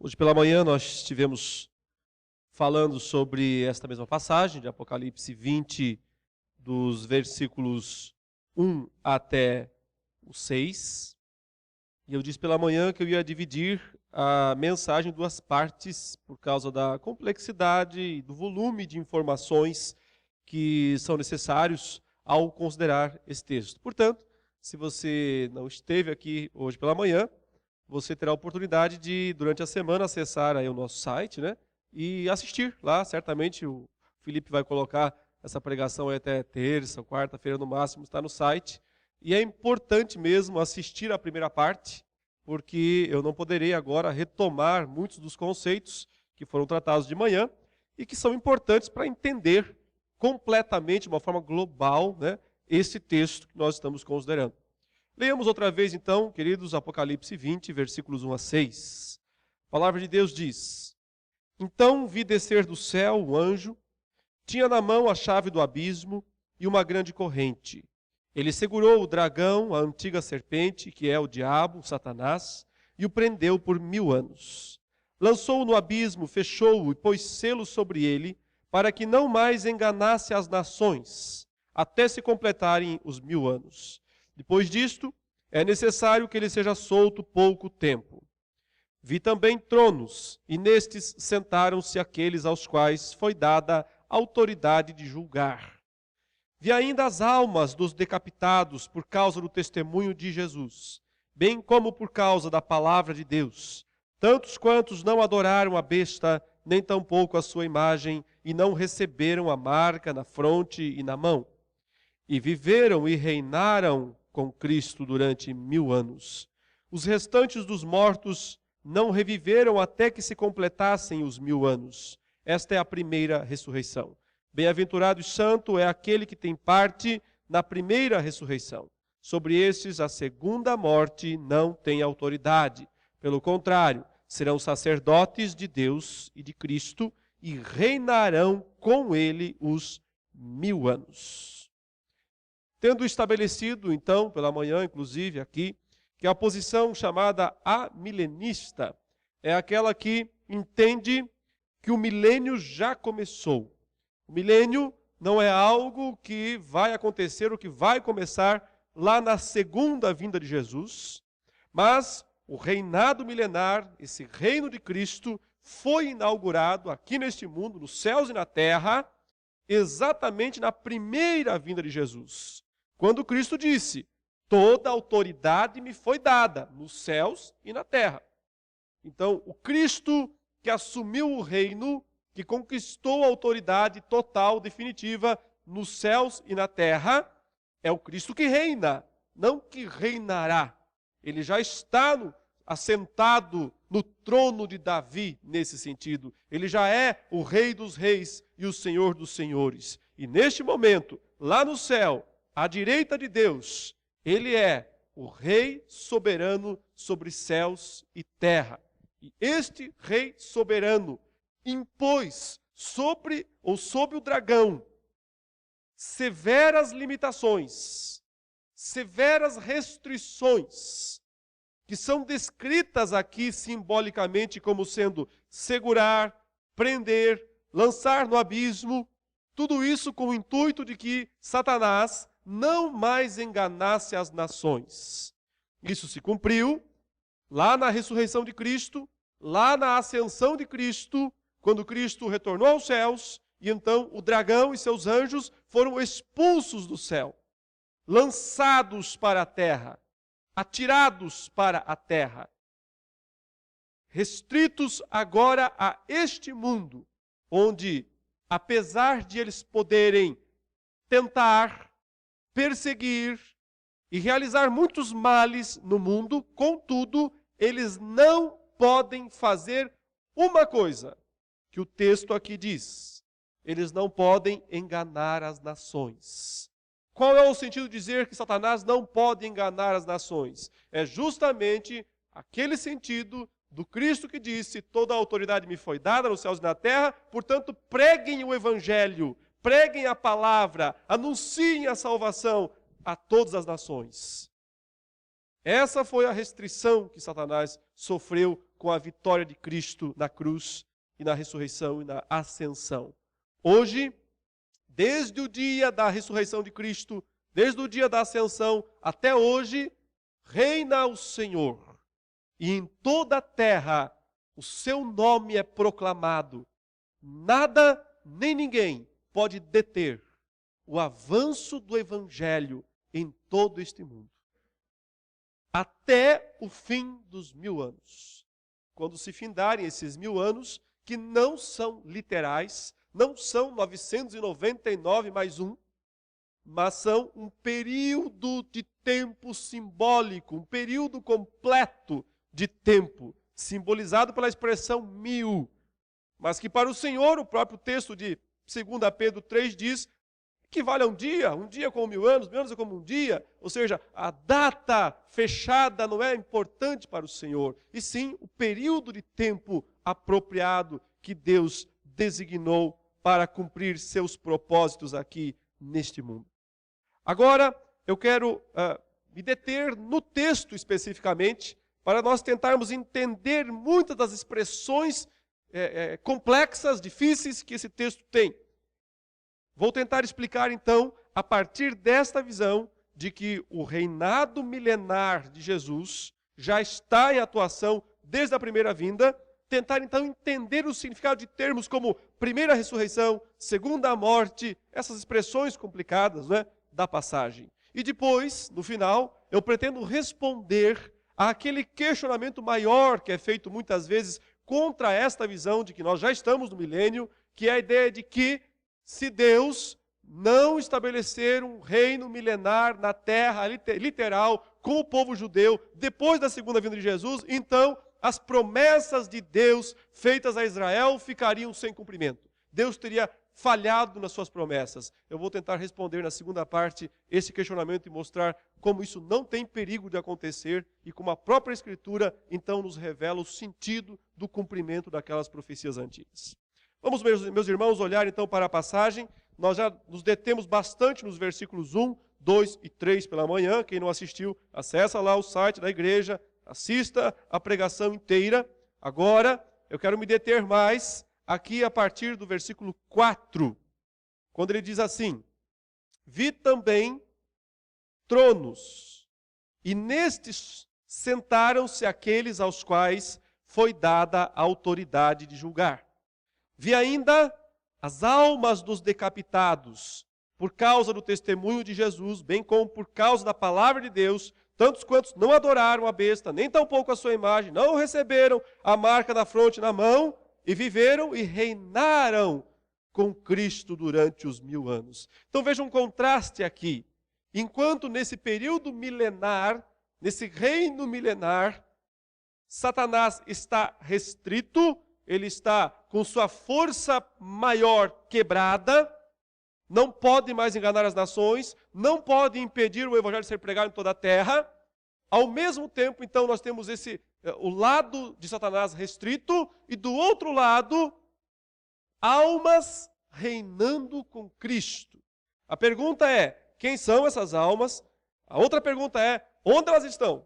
Hoje pela manhã nós estivemos falando sobre esta mesma passagem de Apocalipse 20, dos versículos 1 até o 6. E eu disse pela manhã que eu ia dividir a mensagem em duas partes por causa da complexidade e do volume de informações que são necessários ao considerar esse texto. Portanto, se você não esteve aqui hoje pela manhã, você terá a oportunidade de, durante a semana, acessar aí o nosso site, né? E assistir lá. Certamente o Felipe vai colocar essa pregação aí até terça, quarta-feira no máximo, está no site. E é importante mesmo assistir a primeira parte, porque eu não poderei agora retomar muitos dos conceitos que foram tratados de manhã e que são importantes para entender completamente, de uma forma global, né, esse texto que nós estamos considerando. Leamos outra vez, então, queridos, Apocalipse 20, versículos 1 a 6. A palavra de Deus diz: Então vi descer do céu um anjo, tinha na mão a chave do abismo e uma grande corrente. Ele segurou o dragão, a antiga serpente, que é o diabo, Satanás, e o prendeu por 1000 anos. Lançou-o no abismo, fechou-o e pôs selo sobre ele, para que não mais enganasse as nações, até se completarem os 1000 anos. Depois disto, é necessário que ele seja solto pouco tempo. Vi também tronos, e nestes sentaram-se aqueles aos quais foi dada autoridade de julgar. Vi ainda as almas dos decapitados por causa do testemunho de Jesus, bem como por causa da palavra de Deus, tantos quantos não adoraram a besta, nem tampouco a sua imagem, e não receberam a marca na fronte e na mão. E viveram e reinaram com Cristo durante 1000 anos. Os restantes dos mortos não reviveram até que se completassem os 1000 anos. Esta é a primeira ressurreição. Bem-aventurado e santo é aquele que tem parte na primeira ressurreição. Sobre estes, a segunda morte não tem autoridade. Pelo contrário, serão sacerdotes de Deus e de Cristo e reinarão com ele os 1000 anos. Tendo estabelecido, então, pela manhã, inclusive, aqui, que a posição chamada amilenista é aquela que entende que o milênio já começou. O milênio não é algo que vai acontecer ou que vai começar lá na segunda vinda de Jesus, mas o reinado milenar, esse reino de Cristo, foi inaugurado aqui neste mundo, nos céus e na terra, exatamente na primeira vinda de Jesus. Quando Cristo disse: toda autoridade me foi dada nos céus e na terra. Então, o Cristo que assumiu o reino, que conquistou a autoridade total, definitiva, nos céus e na terra, é o Cristo que reina, não que reinará. Ele já está assentado no trono de Davi, nesse sentido. Ele já é o Rei dos reis e o Senhor dos senhores. E neste momento, lá no céu, à direita de Deus, ele é o Rei soberano sobre céus e terra. E este Rei soberano impôs sob o dragão severas limitações, severas restrições, que são descritas aqui simbolicamente como sendo segurar, prender, lançar no abismo, tudo isso com o intuito de que Satanás não mais enganasse as nações. Isso se cumpriu lá na ressurreição de Cristo, lá na ascensão de Cristo, quando Cristo retornou aos céus, e então o dragão e seus anjos foram expulsos do céu, lançados para a terra, atirados para a terra, restritos agora a este mundo, onde, apesar de eles poderem tentar, perseguir e realizar muitos males no mundo, contudo, eles não podem fazer uma coisa que o texto aqui diz: eles não podem enganar as nações. Qual é o sentido de dizer que Satanás não pode enganar as nações? É justamente aquele sentido do Cristo que disse: toda a autoridade me foi dada nos céus e na terra, portanto preguem o evangelho, preguem a palavra, anunciem a salvação a todas as nações. Essa foi a restrição que Satanás sofreu com a vitória de Cristo na cruz e na ressurreição e na ascensão. Hoje, desde o dia da ressurreição de Cristo, desde o dia da ascensão até hoje, reina o Senhor. E em toda a terra o seu nome é proclamado. Nada nem ninguém pode deter o avanço do Evangelho em todo este mundo. Até o fim dos 1000 anos. Quando se findarem esses 1000 anos, que não são literais, não são 999 mais um, mas são um período de tempo simbólico, um período completo de tempo, simbolizado pela expressão 1000. Mas que para o Senhor, o próprio texto de 2 Pedro 3 diz, que vale um dia como 1000 anos é como um dia. Ou seja, a data fechada não é importante para o Senhor, e sim o período de tempo apropriado que Deus designou para cumprir seus propósitos aqui neste mundo. Agora, eu quero me deter no texto especificamente, para nós tentarmos entender muitas das expressões complexas, difíceis que esse texto tem. Vou tentar explicar então, a partir desta visão, de que o reinado milenar de Jesus já está em atuação desde a primeira vinda, tentar então entender o significado de termos como primeira ressurreição, segunda morte, essas expressões complicadas, né, da passagem. E depois, no final, eu pretendo responder àquele questionamento maior que é feito muitas vezes contra esta visão de que nós já estamos no milênio, que é a ideia de que se Deus não estabelecer um reino milenar na terra, literal, com o povo judeu, depois da segunda vinda de Jesus, então as promessas de Deus feitas a Israel ficariam sem cumprimento. Deus teria falhado nas suas promessas. Eu vou tentar responder na segunda parte esse questionamento e mostrar como isso não tem perigo de acontecer e como a própria Escritura então nos revela o sentido do cumprimento daquelas profecias antigas. Vamos, meus irmãos, olhar então para a passagem. Nós já nos detemos bastante nos versículos 1, 2 e 3 pela manhã. Quem não assistiu, acessa lá o site da igreja, assista a pregação inteira. Agora, eu quero me deter mais aqui a partir do versículo 4, quando ele diz assim: vi também tronos, e nestes sentaram-se aqueles aos quais foi dada a autoridade de julgar. Vi ainda as almas dos decapitados, por causa do testemunho de Jesus, bem como por causa da palavra de Deus, tantos quantos não adoraram a besta, nem tampouco a sua imagem, não receberam a marca da fronte na mão, e viveram e reinaram com Cristo durante os 1000 anos. Então veja um contraste aqui. Enquanto nesse período milenar, nesse reino milenar, Satanás está restrito, ele está com sua força maior quebrada, não pode mais enganar as nações, não pode impedir o evangelho de ser pregado em toda a terra. Ao mesmo tempo, então, nós temos o lado de Satanás restrito e do outro lado, almas reinando com Cristo. A pergunta é, quem são essas almas? A outra pergunta é, onde elas estão?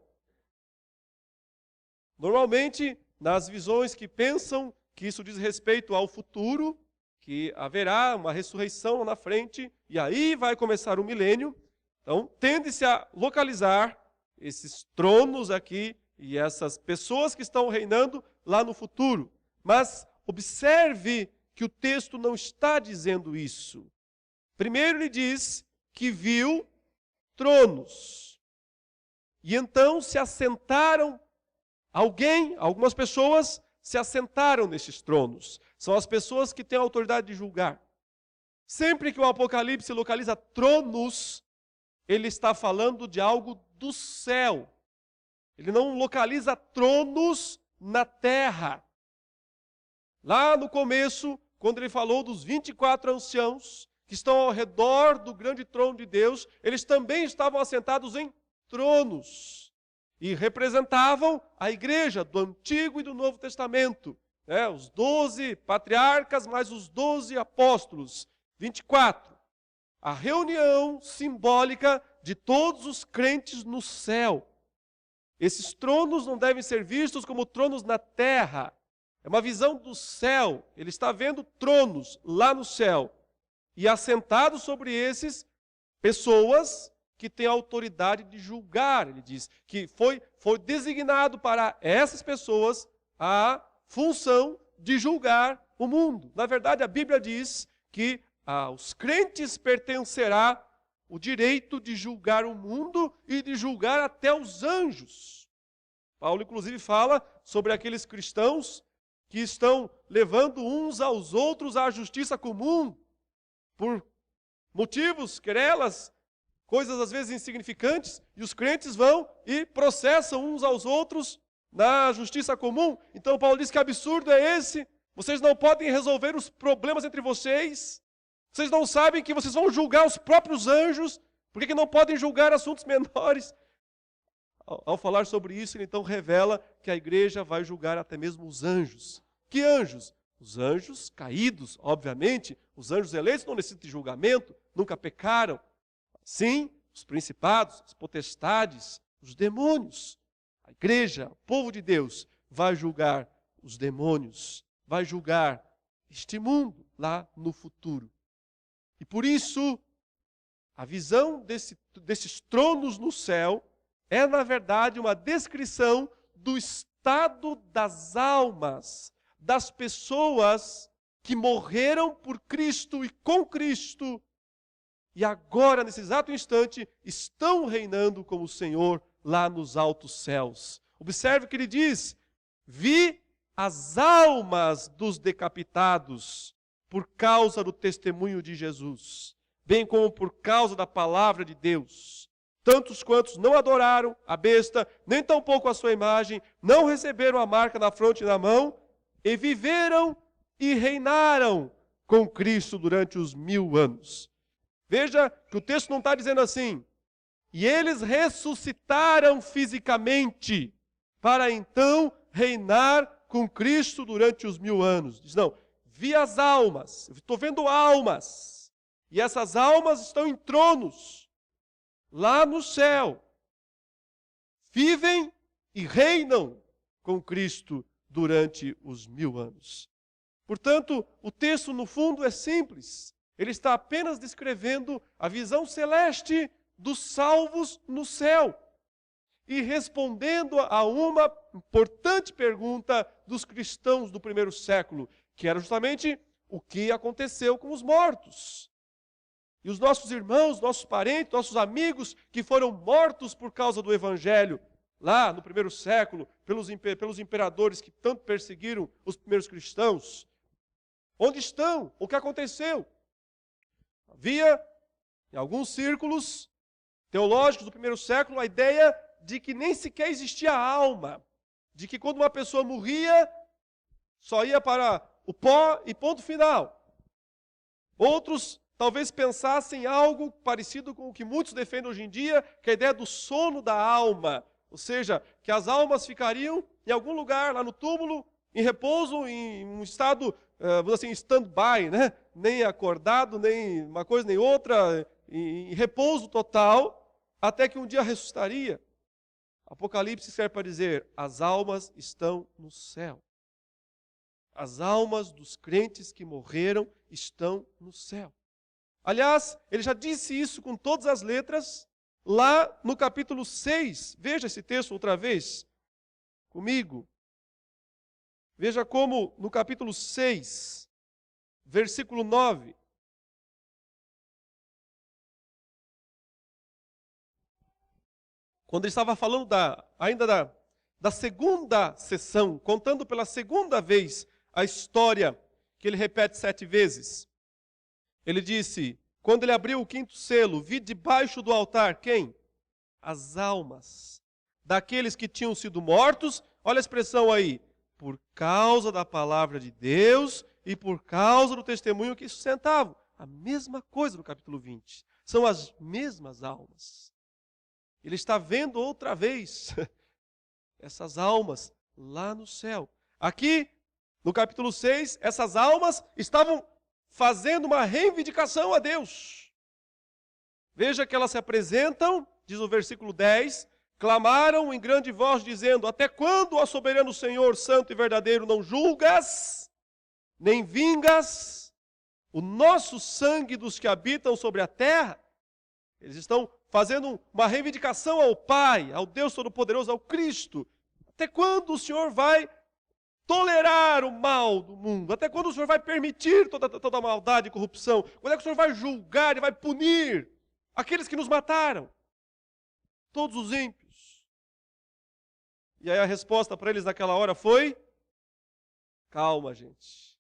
Normalmente, nas visões que pensam que isso diz respeito ao futuro, que haverá uma ressurreição lá na frente, e aí vai começar o milênio, então tende-se a localizar esses tronos aqui e essas pessoas que estão reinando lá no futuro. Mas observe que o texto não está dizendo isso. Primeiro ele diz que viu tronos. E então se assentaram algumas pessoas se assentaram nesses tronos. São as pessoas que têm a autoridade de julgar. Sempre que o Apocalipse localiza tronos, ele está falando de algo do céu. Ele não localiza tronos na terra. Lá no começo, quando ele falou dos 24 anciãos que estão ao redor do grande trono de Deus, eles também estavam assentados em tronos. E representavam a igreja do Antigo e do Novo Testamento. Os 12 patriarcas mais os 12 apóstolos. 24. A reunião simbólica de todos os crentes no céu. Esses tronos não devem ser vistos como tronos na terra. É uma visão do céu. Ele está vendo tronos lá no céu. E assentados sobre esses, pessoas que têm autoridade de julgar. Ele diz que foi designado para essas pessoas a função de julgar o mundo. Na verdade, a Bíblia diz que aos crentes pertencerá o direito de julgar o mundo e de julgar até os anjos. Paulo, inclusive, fala sobre aqueles cristãos que estão levando uns aos outros à justiça comum por motivos, querelas, coisas às vezes insignificantes, e os crentes vão e processam uns aos outros na justiça comum. Então Paulo diz que absurdo é esse? Vocês não podem resolver os problemas entre vocês? Vocês não sabem que vocês vão julgar os próprios anjos? Por que não podem julgar assuntos menores? Ao falar sobre isso, ele então revela que a igreja vai julgar até mesmo os anjos. Que anjos? Os anjos caídos, obviamente. Os anjos eleitos não necessitam de julgamento, nunca pecaram. Sim, os principados, as potestades, os demônios. A igreja, o povo de Deus, vai julgar os demônios, vai julgar este mundo lá no futuro. E por isso, a visão desses tronos no céu é, na verdade, uma descrição do estado das almas, das pessoas que morreram por Cristo e com Cristo, e agora, nesse exato instante, estão reinando como o Senhor lá nos altos céus. Observe que ele diz: vi as almas dos decapitados por causa do testemunho de Jesus, bem como por causa da palavra de Deus. Tantos quantos não adoraram a besta, nem tampouco a sua imagem, não receberam a marca na fronte e na mão, e viveram e reinaram com Cristo durante os 1000 anos. Veja que o texto não está dizendo assim, e eles ressuscitaram fisicamente, para então reinar com Cristo durante os 1000 anos. Diz, não, vi as almas, estou vendo almas, e essas almas estão em tronos, lá no céu, vivem e reinam com Cristo durante os 1000 anos. Portanto, o texto no fundo é simples, ele está apenas descrevendo a visão celeste dos salvos no céu, e respondendo a uma importante pergunta dos cristãos do primeiro século, que era justamente o que aconteceu com os mortos. E os nossos irmãos, nossos parentes, nossos amigos que foram mortos por causa do Evangelho, lá no primeiro século, pelos imperadores que tanto perseguiram os primeiros cristãos. Onde estão? O que aconteceu? Havia, em alguns círculos teológicos do primeiro século, a ideia de que nem sequer existia alma, de que quando uma pessoa morria, só ia para o pó e ponto final. Outros talvez pensassem algo parecido com o que muitos defendem hoje em dia, que é a ideia do sono da alma, ou seja, que as almas ficariam em algum lugar lá no túmulo, em repouso, em um estado, vamos assim, stand-by, né? Nem acordado, nem uma coisa nem outra, em repouso total, até que um dia ressuscitaria. Apocalipse serve para dizer, as almas estão no céu. As almas dos crentes que morreram estão no céu. Aliás, ele já disse isso com todas as letras, lá no capítulo 6. Veja esse texto outra vez, comigo. Veja como no capítulo 6, versículo 9. Quando ele estava falando ainda da segunda sessão, contando pela segunda vez a história que ele repete 7 vezes. Ele disse, quando ele abriu o 5º selo, vi debaixo do altar quem? As almas daqueles que tinham sido mortos, olha a expressão aí, por causa da palavra de Deus e por causa do testemunho que sustentavam. A mesma coisa no capítulo 20. São as mesmas almas. Ele está vendo outra vez essas almas lá no céu. Aqui, no capítulo 6, essas almas estavam fazendo uma reivindicação a Deus. Veja que elas se apresentam, diz o versículo 10, clamaram em grande voz, dizendo: até quando, ó soberano Senhor, santo e verdadeiro, não julgas, nem vingas o nosso sangue dos que habitam sobre a terra? Eles estão fazendo uma reivindicação ao Pai, ao Deus Todo-Poderoso, ao Cristo. Até quando o Senhor vai tolerar o mal do mundo? Até quando o Senhor vai permitir toda maldade e corrupção? Quando é que o Senhor vai julgar e vai punir aqueles que nos mataram? Todos os ímpios. E aí a resposta para eles naquela hora foi: calma, gente.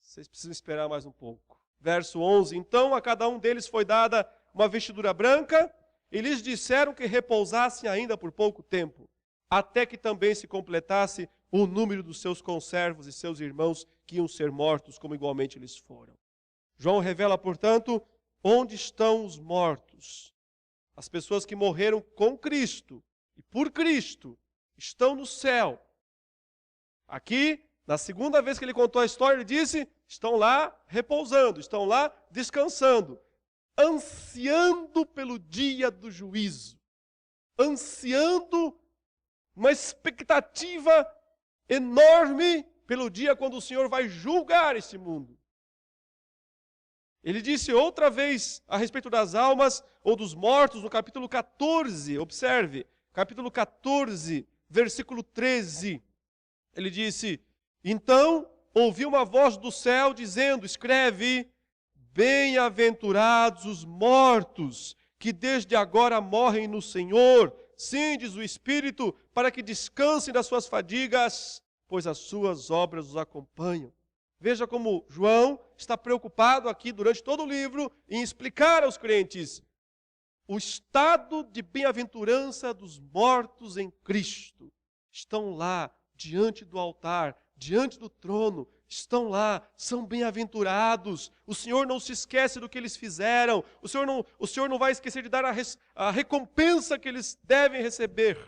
Vocês precisam esperar mais um pouco. Verso 11: então a cada um deles foi dada uma vestidura branca, e lhes disseram que repousassem ainda por pouco tempo, até que também se completasse o número dos seus conservos e seus irmãos que iam ser mortos, como igualmente eles foram. João revela, portanto, onde estão os mortos. As pessoas que morreram com Cristo e por Cristo estão no céu. Aqui, na segunda vez que ele contou a história, ele disse: estão lá repousando, estão lá descansando, ansiando pelo dia do juízo, ansiando uma expectativa enorme pelo dia quando o Senhor vai julgar esse mundo. Ele disse outra vez a respeito das almas ou dos mortos no capítulo 14, observe, capítulo 14, versículo 13. Ele disse: então ouvi uma voz do céu dizendo: escreve, bem-aventurados os mortos, que desde agora morrem no Senhor. Sim, diz o Espírito, para que descansem das suas fadigas, pois as suas obras os acompanham. Veja como João está preocupado aqui durante todo o livro em explicar aos crentes o estado de bem-aventurança dos mortos em Cristo. Estão lá, diante do altar, diante do trono, estão lá, são bem-aventurados. O Senhor não se esquece do que eles fizeram. O Senhor não vai esquecer de dar a recompensa que eles devem receber.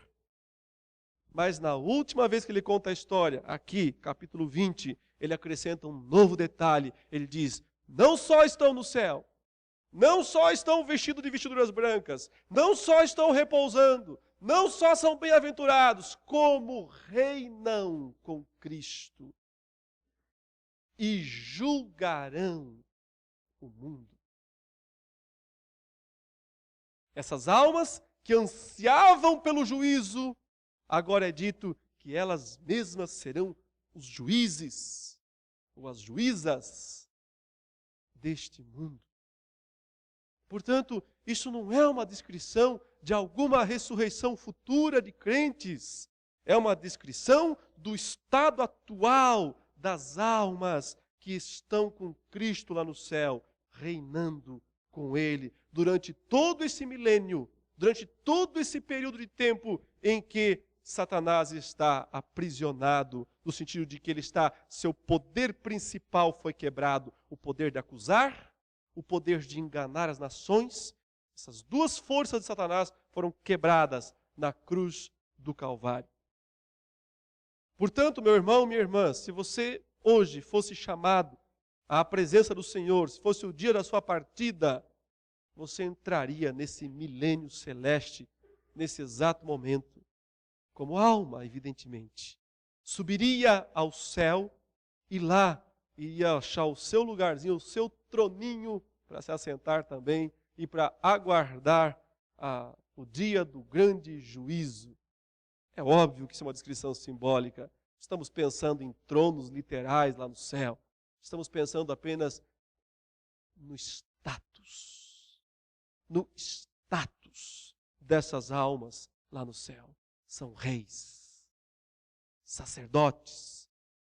Mas na última vez que ele conta a história, aqui, capítulo 20, ele acrescenta um novo detalhe. Ele diz: não só estão no céu, não só estão vestidos de vestiduras brancas, não só estão repousando, não só são bem-aventurados, como reinam com Cristo e julgarão o mundo. Essas almas que ansiavam pelo juízo, agora é dito que elas mesmas serão os juízes ou as juízas deste mundo. Portanto, isso não é uma descrição de alguma ressurreição futura de crentes. É uma descrição do estado atual das almas que estão com Cristo lá no céu, reinando com Ele durante todo esse milênio, durante todo esse período de tempo em que Satanás está aprisionado, no sentido de que seu poder principal foi quebrado, o poder de acusar, o poder de enganar as nações. Essas duas forças de Satanás foram quebradas na cruz do Calvário. Portanto, meu irmão, minha irmã, se você hoje fosse chamado à presença do Senhor, se fosse o dia da sua partida, você entraria nesse milênio celeste, nesse exato momento, como alma, evidentemente. Subiria ao céu e lá iria achar o seu lugarzinho, o seu troninho para se assentar também e para aguardar o dia do grande juízo. É óbvio que isso é uma descrição simbólica. Estamos pensando em tronos literais lá no céu. Estamos pensando apenas no status dessas almas lá no céu. São reis, sacerdotes,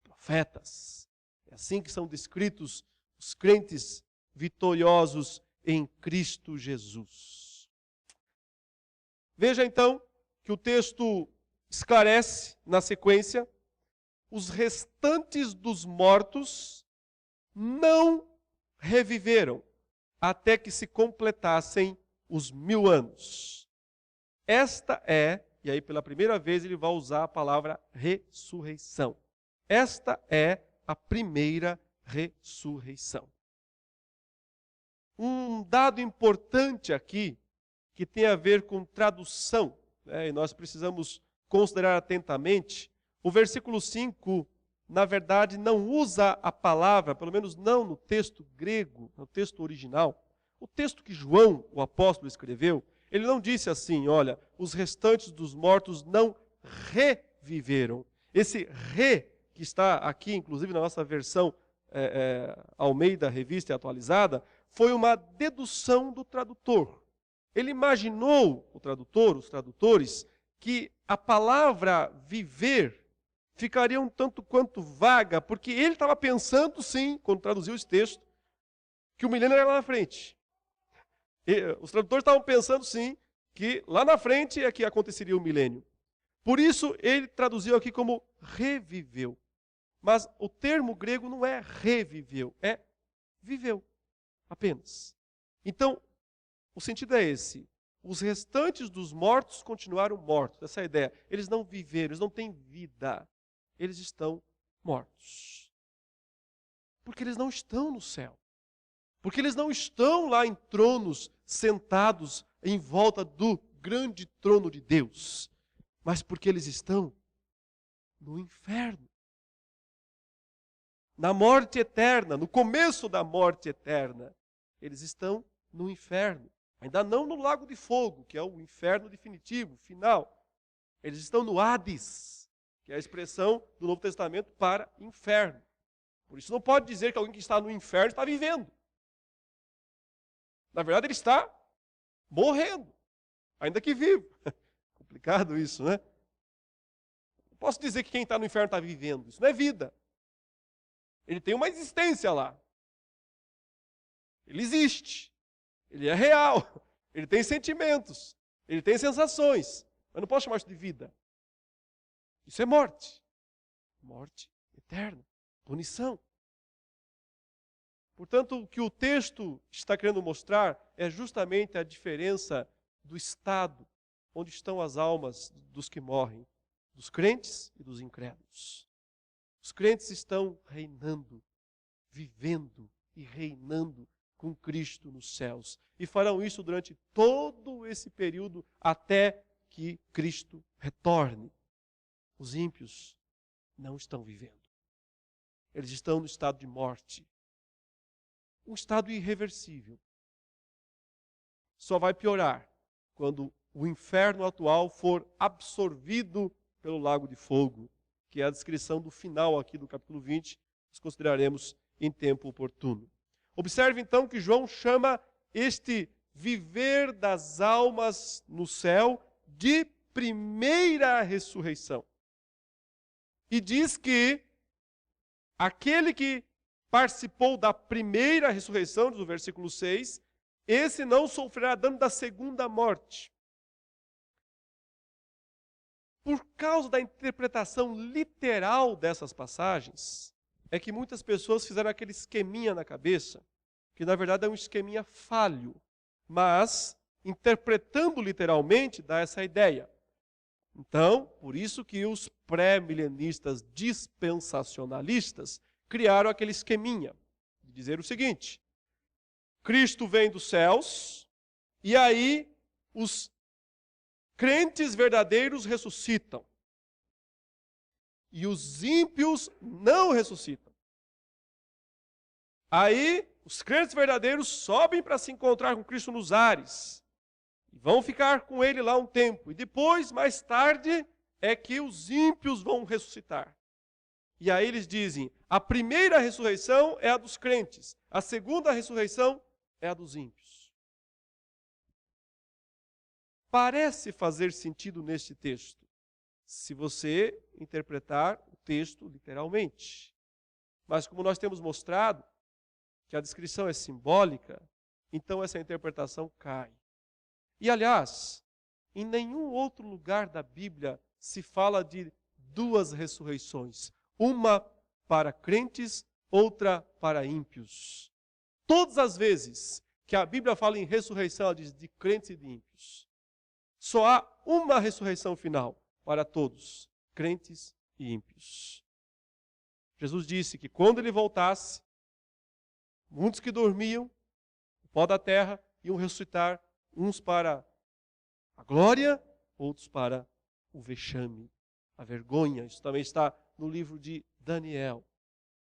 profetas. É assim que são descritos os crentes vitoriosos em Cristo Jesus. Veja então que o texto esclarece na sequência: os restantes dos mortos não reviveram até que se completassem os 1000 anos. Esta é, e aí pela primeira vez ele vai usar a palavra ressurreição. Esta é a primeira ressurreição. Um dado importante aqui que tem a ver com tradução, né? E nós precisamos considerar atentamente. O versículo 5, na verdade, não usa a palavra, pelo menos não no texto grego, no texto original. O texto que João, o apóstolo, escreveu, ele não disse assim, olha, os restantes dos mortos não reviveram. Esse re, que está aqui, inclusive na nossa versão Almeida, Revista e Atualizada, foi uma dedução do tradutor. Ele imaginou, o tradutor, os tradutores, que a palavra viver ficaria um tanto quanto vaga, porque ele estava pensando, sim, quando traduziu esse texto, que o milênio era lá na frente. Os tradutores estavam pensando, sim, que lá na frente é que aconteceria o milênio. Por isso, ele traduziu aqui como reviveu. Mas o termo grego não é reviveu, é viveu, apenas. Então, o sentido é esse. Os restantes dos mortos continuaram mortos. Essa é a ideia. Eles não viveram, eles não têm vida. Eles estão mortos. Porque eles não estão no céu. Porque eles não estão lá em tronos, sentados em volta do grande trono de Deus. Mas porque eles estão no inferno. Na morte eterna, no começo da morte eterna. Eles estão no inferno. Ainda não no lago de fogo, que é o inferno definitivo, final. Eles estão no Hades, que é a expressão do Novo Testamento para inferno. Por isso não pode dizer que alguém que está no inferno está vivendo. Na verdade, ele está morrendo, ainda que vivo. Complicado isso, né? Não posso dizer que quem está no inferno está vivendo. Isso não é vida. Ele tem uma existência lá. Ele existe. Ele é real. Ele tem sentimentos. Ele tem sensações. Mas não posso chamar isso de vida. Isso é morte. Morte eterna. Punição. Portanto, o que o texto está querendo mostrar é justamente a diferença do estado onde estão as almas dos que morrem, dos crentes e dos incrédulos. Os crentes estão reinando, vivendo e reinando com Cristo nos céus. E farão isso durante todo esse período até que Cristo retorne. Os ímpios não estão vivendo. Eles estão no estado de morte. Um estado irreversível. Só vai piorar quando o inferno atual for absorvido pelo lago de fogo, que é a descrição do final aqui do capítulo 20, nós consideraremos em tempo oportuno. Observe então que João chama este viver das almas no céu de primeira ressurreição. E diz que aquele que participou da primeira ressurreição, diz o versículo 6, esse não sofrerá dano da segunda morte. Por causa da interpretação literal dessas passagens, é que muitas pessoas fizeram aquele esqueminha na cabeça, que na verdade é um esqueminha falho, mas, interpretando literalmente, dá essa ideia. Então, por isso que os pré-milenistas dispensacionalistas criaram aquele esqueminha, de dizer o seguinte: Cristo vem dos céus, e aí os crentes verdadeiros ressuscitam. E os ímpios não ressuscitam. Aí, os crentes verdadeiros sobem para se encontrar com Cristo nos ares. E vão ficar com ele lá um tempo. E depois, mais tarde, é que os ímpios vão ressuscitar. E aí eles dizem, a primeira ressurreição é a dos crentes. A segunda ressurreição é a dos ímpios. Parece fazer sentido neste texto, se você interpretar o texto literalmente. Mas como nós temos mostrado que a descrição é simbólica, então essa interpretação cai. E aliás, em nenhum outro lugar da Bíblia se fala de duas ressurreições. Uma para crentes, outra para ímpios. Todas as vezes que a Bíblia fala em ressurreição, ela diz de crentes e de ímpios. Só há uma ressurreição final para todos, crentes e ímpios. Jesus disse que quando ele voltasse, muitos que dormiam, o pó da terra, iam ressuscitar, uns para a glória, outros para o vexame, a vergonha. Isso também está no livro de Daniel.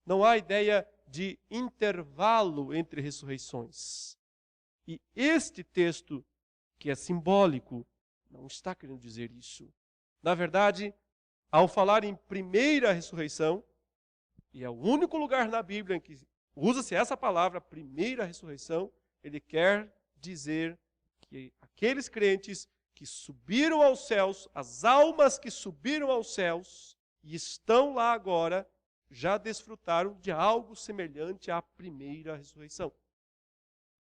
Não há ideia de intervalo entre ressurreições. E este texto, que é simbólico, não está querendo dizer isso. Na verdade, ao falar em primeira ressurreição, e é o único lugar na Bíblia em que usa-se essa palavra, primeira ressurreição, ele quer dizer que aqueles crentes que subiram aos céus, as almas que subiram aos céus e estão lá agora, já desfrutaram de algo semelhante à primeira ressurreição.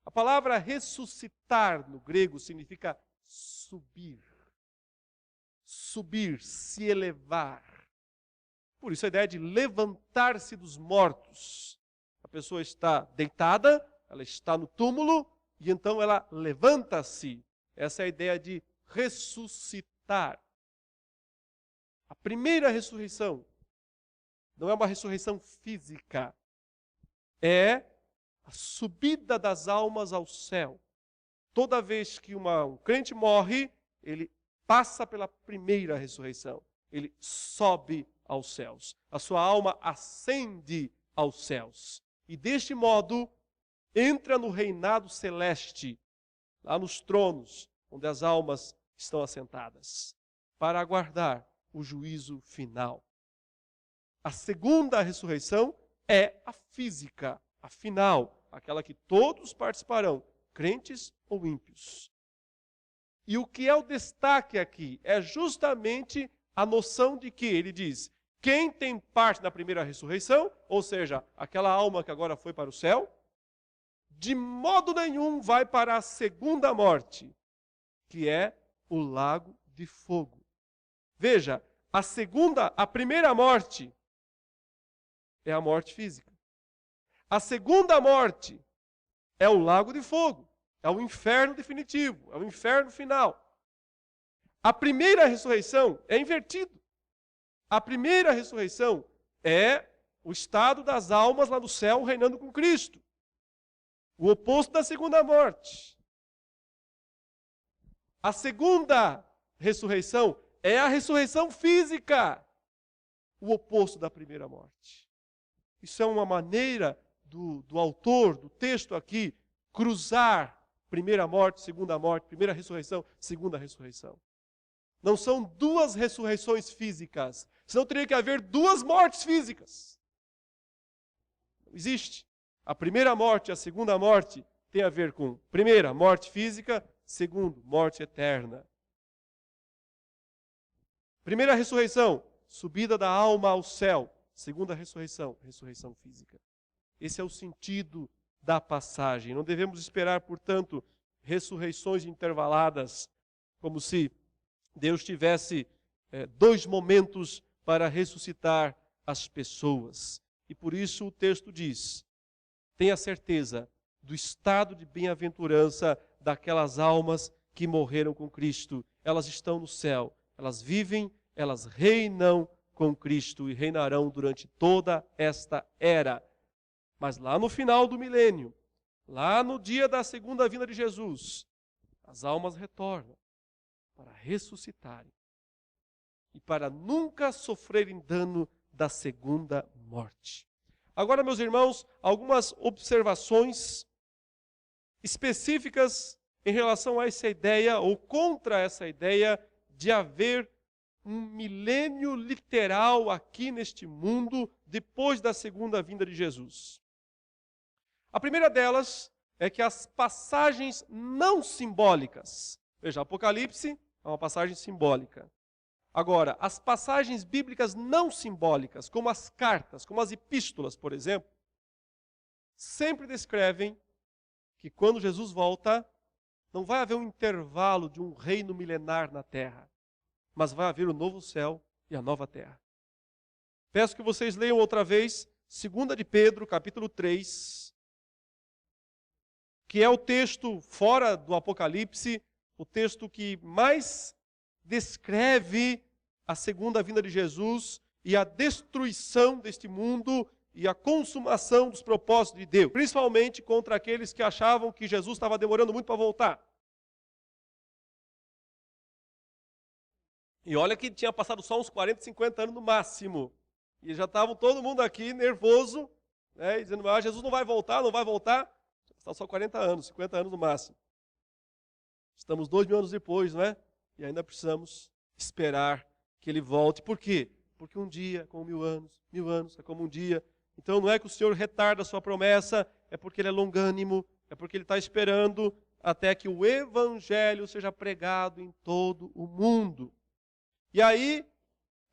A palavra ressuscitar no grego significa subir. Subir, se elevar. Por isso a ideia de levantar-se dos mortos. A pessoa está deitada, ela está no túmulo, e então ela levanta-se. Essa é a ideia de ressuscitar. A primeira ressurreição não é uma ressurreição física. É a subida das almas ao céu. Toda vez que um crente morre, ele passa pela primeira ressurreição. Ele sobe aos céus. A sua alma ascende aos céus. E deste modo, entra no reinado celeste, lá nos tronos, onde as almas estão assentadas, para aguardar o juízo final. A segunda ressurreição é a física, a final, aquela que todos participarão, crentes ou ímpios. E o que é o destaque aqui é justamente a noção de que ele diz: quem tem parte na primeira ressurreição, ou seja, aquela alma que agora foi para o céu, de modo nenhum vai para a segunda morte, que é o lago de fogo. Veja, a primeira morte é a morte física. A segunda morte é o lago de fogo, é o inferno definitivo, é o inferno final. A primeira ressurreição é invertido. A primeira ressurreição é o estado das almas lá no céu reinando com Cristo. O oposto da segunda morte. A segunda ressurreição é a ressurreição física. O oposto da primeira morte. Isso é uma maneira do autor, do texto aqui, cruzar primeira morte, primeira ressurreição, segunda ressurreição. Não são duas ressurreições físicas, senão teria que haver duas mortes físicas. Não existe. A primeira morte e a segunda morte tem a ver com, primeira, morte física, segundo, morte eterna. Primeira ressurreição, subida da alma ao céu. Segunda ressurreição, ressurreição física. Esse é o sentido da passagem. Não devemos esperar, portanto, ressurreições intervaladas, como se Deus tivesse dois momentos para ressuscitar as pessoas. E por isso o texto diz: tenha certeza do estado de bem-aventurança daquelas almas que morreram com Cristo. Elas estão no céu, elas vivem, elas reinam com Cristo e reinarão durante toda esta era. Mas lá no final do milênio, lá no dia da segunda vinda de Jesus, as almas retornam para ressuscitarem e para nunca sofrerem dano da segunda morte. Agora, meus irmãos, algumas observações específicas em relação a essa ideia, ou contra essa ideia, de haver um milênio literal aqui neste mundo depois da segunda vinda de Jesus. A primeira delas é que as passagens não simbólicas, veja, Apocalipse é uma passagem simbólica. Agora, as passagens bíblicas não simbólicas, como as cartas, como as epístolas, por exemplo, sempre descrevem que quando Jesus volta, não vai haver um intervalo de um reino milenar na terra, mas vai haver o novo céu e a nova terra. Peço que vocês leiam outra vez 2 de Pedro, capítulo 3, que é o texto fora do Apocalipse, o texto que mais descreve a segunda vinda de Jesus e a destruição deste mundo e a consumação dos propósitos de Deus, principalmente contra aqueles que achavam que Jesus estava demorando muito para voltar. E olha que tinha passado só uns 40, 50 anos no máximo. E já estavam todo mundo aqui nervoso, né, dizendo, Jesus não vai voltar, não vai voltar. Está só 40 anos, 50 anos no máximo. Estamos 2000 anos depois, não é? E ainda precisamos esperar que ele volte. Por quê? Porque um dia é como 1000 anos é como um dia. Então não é que o Senhor retarda a sua promessa, é porque ele é longânimo, é porque ele está esperando até que o evangelho seja pregado em todo o mundo. E aí,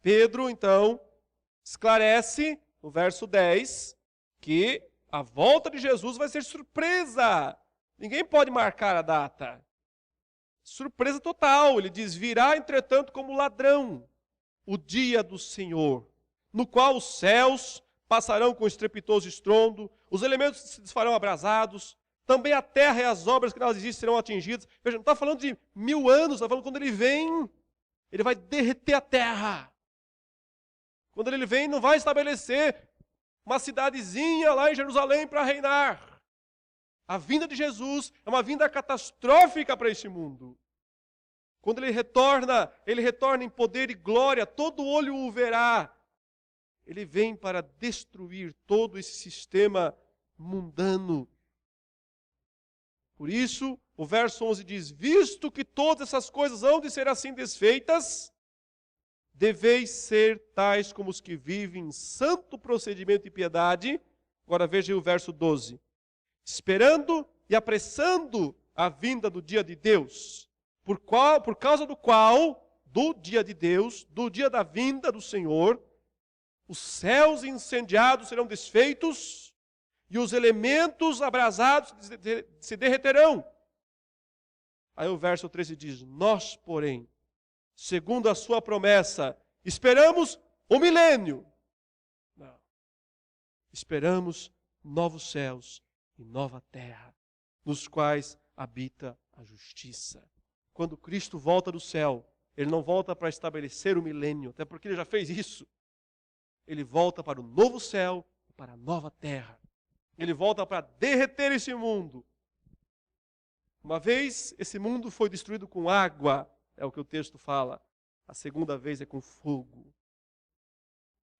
Pedro, então, esclarece no verso 10 que a volta de Jesus vai ser surpresa. Ninguém pode marcar a data. Surpresa total. Ele diz, virá, entretanto, como ladrão o dia do Senhor, no qual os céus passarão com estrepitoso estrondo, os elementos se desfarão abrasados, também a terra e as obras que nelas existem serão atingidas. Veja, não está falando de 1000 anos, está falando quando ele vem, ele vai derreter a terra. Quando ele vem, não vai estabelecer uma cidadezinha lá em Jerusalém para reinar. A vinda de Jesus é uma vinda catastrófica para este mundo. Quando ele retorna em poder e glória, todo olho o verá. Ele vem para destruir todo esse sistema mundano. Por isso, o verso 11 diz, visto que todas essas coisas hão de ser assim desfeitas, deveis ser tais como os que vivem em santo procedimento e piedade. Agora veja o verso 12. Esperando e apressando a vinda do dia de Deus, por causa do qual, do dia de Deus, do dia da vinda do Senhor, os céus incendiados serão desfeitos e os elementos abrasados se derreterão. Aí o verso 13 diz, nós, porém, segundo a sua promessa, esperamos o milênio. Não. Esperamos novos céus e nova terra, nos quais habita a justiça. Quando Cristo volta do céu, ele não volta para estabelecer o milênio, até porque ele já fez isso. Ele volta para o novo céu e para a nova terra. Ele volta para derreter esse mundo. Uma vez esse mundo foi destruído com água, é o que o texto fala. A segunda vez é com fogo.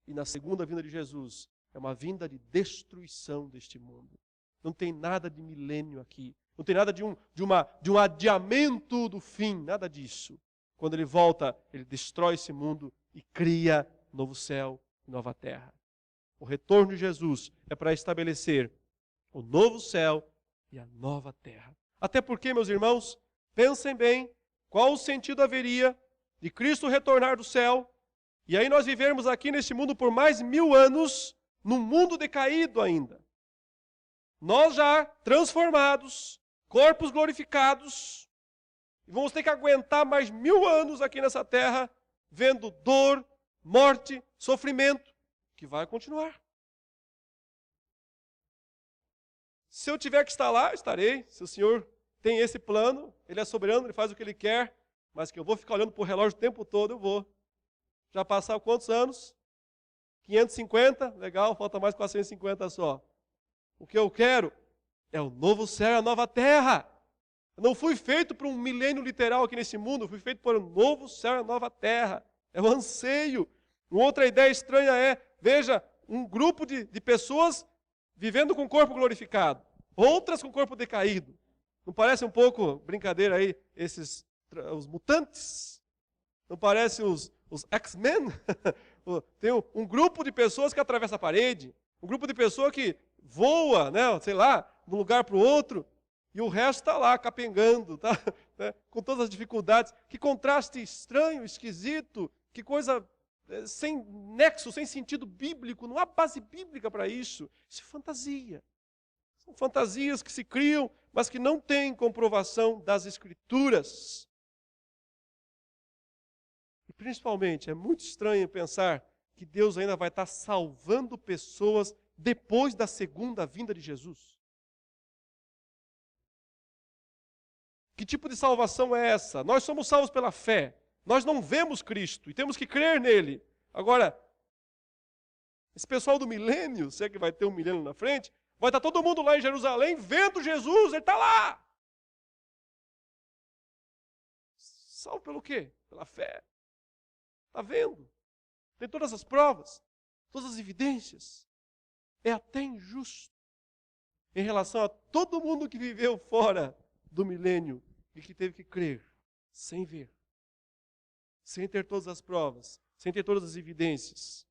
E na segunda vinda de Jesus, é uma vinda de destruição deste mundo. Não tem nada de milênio aqui. Não tem nada de um adiamento do fim, nada disso. Quando ele volta, ele destrói esse mundo e cria novo céu e nova terra. O retorno de Jesus é para estabelecer o novo céu e a nova terra. Até porque, meus irmãos, pensem bem, qual o sentido haveria de Cristo retornar do céu e aí nós vivermos aqui neste mundo por mais 1000 anos, num mundo decaído ainda. Nós já transformados, corpos glorificados, e vamos ter que aguentar mais 1000 anos aqui nessa terra, vendo dor, morte, sofrimento, que vai continuar. Se eu tiver que estar lá, estarei. Se o Senhor tem esse plano, Ele é soberano, Ele faz o que Ele quer, mas que eu vou ficar olhando para o relógio o tempo todo, eu vou. Já passaram quantos anos? 550? Legal, falta mais 450 só. O que eu quero é o novo céu e a nova terra. Eu não fui feito para um milênio literal aqui nesse mundo, eu fui feito para um novo céu e a nova terra. É o anseio. Uma outra ideia estranha é, veja, um grupo de pessoas vivendo com o corpo glorificado, outras com o corpo decaído. Não parece um pouco brincadeira aí, os mutantes? Não parece os X-Men? Tem um grupo de pessoas que atravessa a parede, um grupo de pessoas que voa, né, sei lá, de um lugar para o outro, e o resto está lá, capengando, tá, né, com todas as dificuldades. Que contraste estranho, esquisito, que coisa sem nexo, sem sentido bíblico, não há base bíblica para isso. Isso é fantasia. São fantasias que se criam, mas que não têm comprovação das Escrituras. E principalmente, é muito estranho pensar que Deus ainda vai estar salvando pessoas depois da segunda vinda de Jesus. Que tipo de salvação é essa? Nós somos salvos pela fé. Nós não vemos Cristo e temos que crer nele. Agora, esse pessoal do milênio, se é que vai ter um milênio na frente, vai estar todo mundo lá em Jerusalém vendo Jesus, ele está lá. Salvo pelo quê? Pela fé. Está vendo? Tem todas as provas, todas as evidências. É até injusto em relação a todo mundo que viveu fora do milênio e que teve que crer sem ver, sem ter todas as provas, sem ter todas as evidências.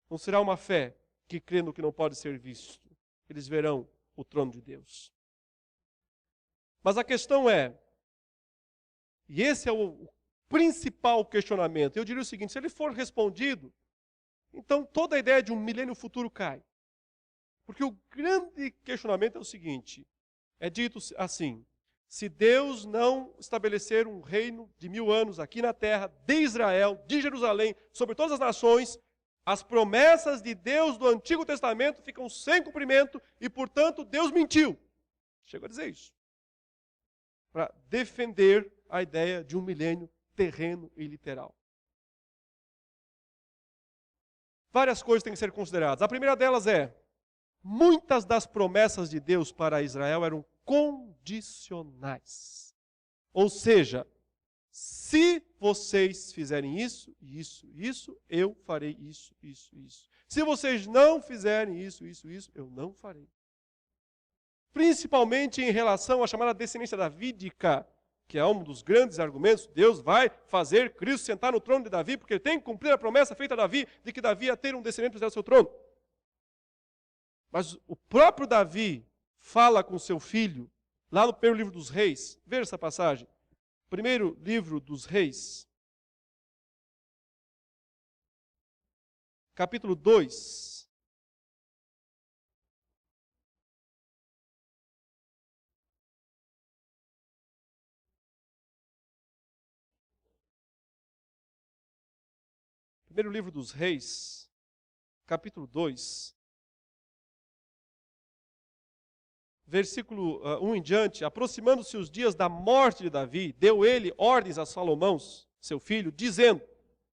Não será uma fé que crê no que não pode ser visto. Eles verão o trono de Deus. Mas a questão é, e esse é o principal questionamento, eu diria o seguinte: se ele for respondido, então toda a ideia de um milênio futuro cai. Porque o grande questionamento é o seguinte, é dito assim: se Deus não estabelecer um reino de 1000 anos aqui na terra, de Israel, de Jerusalém, sobre todas as nações, as promessas de Deus do Antigo Testamento ficam sem cumprimento e, portanto, Deus mentiu. Chegou a dizer isso. Para defender a ideia de um milênio terreno e literal. Várias coisas têm que ser consideradas. A primeira delas é, muitas das promessas de Deus para Israel eram condicionais. Ou seja, se vocês fizerem isso, isso, isso, eu farei isso, isso, isso. Se vocês não fizerem isso, isso, isso, eu não farei. Principalmente em relação à chamada descendência davídica, que é um dos grandes argumentos. Deus vai fazer Cristo sentar no trono de Davi, porque ele tem que cumprir a promessa feita a Davi, de que Davi ia ter um descendente para o seu trono. Mas o próprio Davi fala com seu filho, lá no primeiro livro dos Reis. Veja essa passagem. Primeiro livro dos Reis, capítulo 2. Primeiro livro dos Reis, capítulo 2. Versículo 1 em diante, aproximando-se os dias da morte de Davi, deu ele ordens a Salomão, seu filho, dizendo: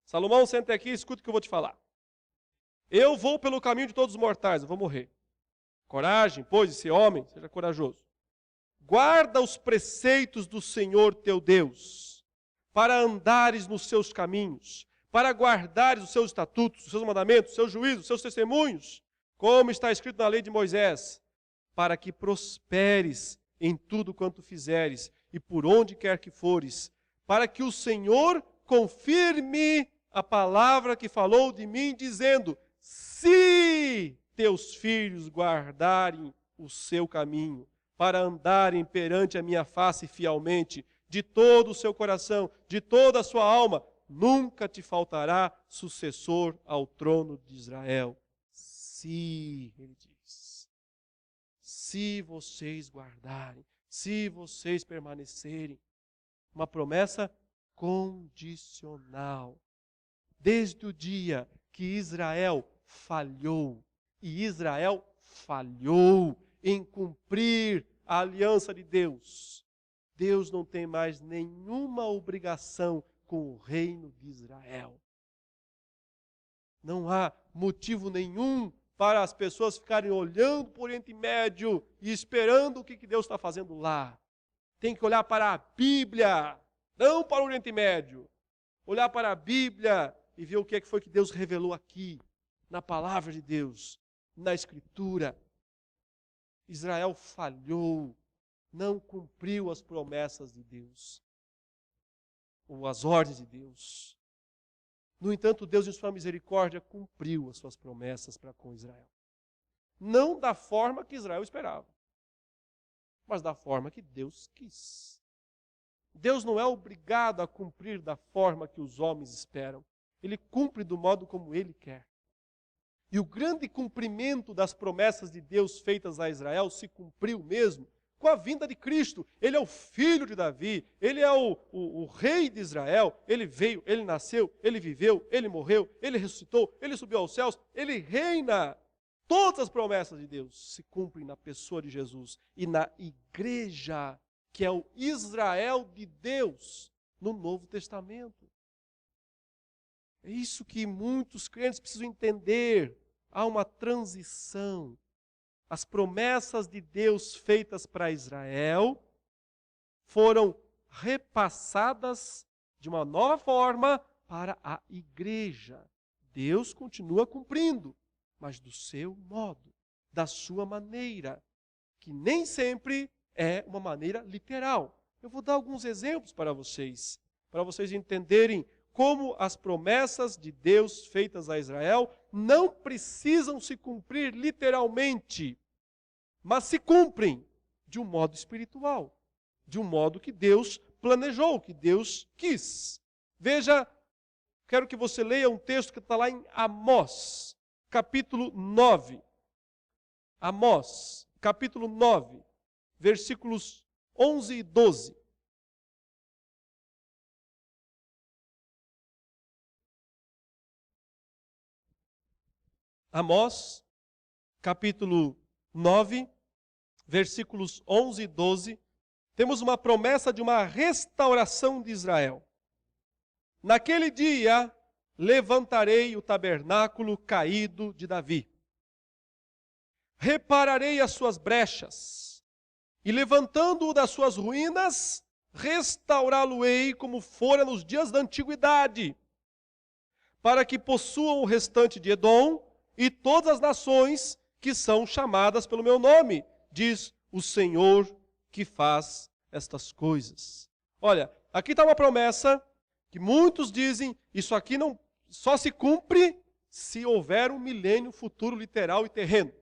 Salomão, senta aqui e escuta o que eu vou te falar. Eu vou pelo caminho de todos os mortais, eu vou morrer. Coragem, pois, de ser homem, seja corajoso. Guarda os preceitos do Senhor teu Deus, para andares nos seus caminhos, para guardares os seus estatutos, os seus mandamentos, os seus juízos, os seus testemunhos, como está escrito na lei de Moisés, para que prosperes em tudo quanto fizeres e por onde quer que fores, para que o Senhor confirme a palavra que falou de mim, dizendo: se teus filhos guardarem o seu caminho, para andarem perante a minha face fielmente, de todo o seu coração, de toda a sua alma, nunca te faltará sucessor ao trono de Israel. Se, ele diz, se vocês guardarem, se vocês permanecerem. Uma promessa condicional. Desde o dia que Israel falhou, e Israel falhou em cumprir a aliança de Deus, Deus não tem mais nenhuma obrigação com o reino de Israel. Não há motivo nenhum para as pessoas ficarem olhando para o Oriente Médio e esperando o que Deus está fazendo lá. Tem que olhar para a Bíblia, não para o Oriente Médio. Olhar para a Bíblia e ver o que foi que Deus revelou aqui, na palavra de Deus, na Escritura. Israel falhou, não cumpriu as promessas de Deus, ou as ordens de Deus. No entanto, Deus, em sua misericórdia, cumpriu as suas promessas para com Israel. Não da forma que Israel esperava, mas da forma que Deus quis. Deus não é obrigado a cumprir da forma que os homens esperam. Ele cumpre do modo como Ele quer. E o grande cumprimento das promessas de Deus feitas a Israel se cumpriu mesmo com a vinda de Cristo. Ele é o filho de Davi, ele é o rei de Israel, ele veio, ele nasceu, ele viveu, ele morreu, ele ressuscitou, ele subiu aos céus, ele reina. Todas as promessas de Deus se cumprem na pessoa de Jesus e na igreja, que é o Israel de Deus no Novo Testamento. É isso que muitos crentes precisam entender. Há uma transição. As promessas de Deus feitas para Israel foram repassadas de de uma nova forma para a igreja. Deus continua cumprindo, mas do seu modo, da sua maneira, que nem sempre é uma maneira literal. Eu vou dar alguns exemplos para vocês entenderem como as promessas de Deus feitas a Israel não precisam se cumprir literalmente, mas se cumprem de um modo espiritual, de um modo que Deus planejou, que Deus quis. Veja, quero que você leia um texto que está lá em Amós, capítulo 9. Amós, capítulo 9, versículos 11 e 12. Amós, capítulo 9, versículos 11 e 12, temos uma promessa de uma restauração de Israel. Naquele dia, levantarei o tabernáculo caído de Davi. Repararei as suas brechas, e levantando-o das suas ruínas, restaurá-lo-ei como fora nos dias da antiguidade, para que possuam o restante de Edom e todas as nações que são chamadas pelo meu nome, diz o Senhor que faz estas coisas. Olha, aqui está uma promessa que muitos dizem, isso aqui não só se cumpre se houver um milênio futuro literal e terreno.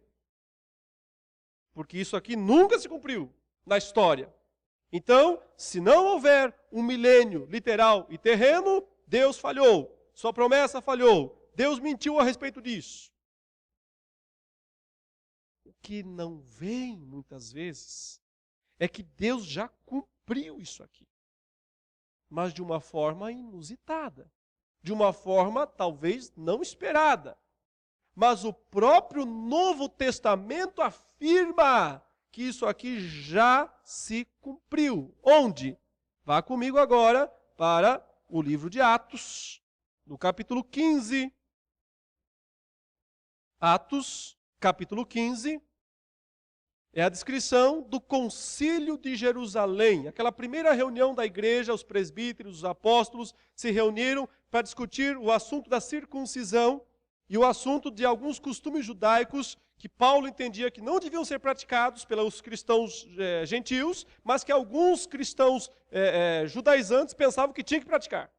Porque isso aqui nunca se cumpriu na história. Então, se não houver um milênio literal e terreno, Deus falhou. Sua promessa falhou. Deus mentiu a respeito disso. O que não vem, muitas vezes, é que Deus já cumpriu isso aqui. Mas de uma forma inusitada. De uma forma, talvez, não esperada. Mas o próprio Novo Testamento afirma que isso aqui já se cumpriu. Onde? Vá comigo agora para o livro de Atos, no capítulo 15. Atos, capítulo 15, é a descrição do Concílio de Jerusalém. Aquela primeira reunião da igreja, os presbíteros, os apóstolos se reuniram para discutir o assunto da circuncisão e o assunto de alguns costumes judaicos que Paulo entendia que não deviam ser praticados pelos cristãos gentios, mas que alguns cristãos judaizantes pensavam que tinham que praticar.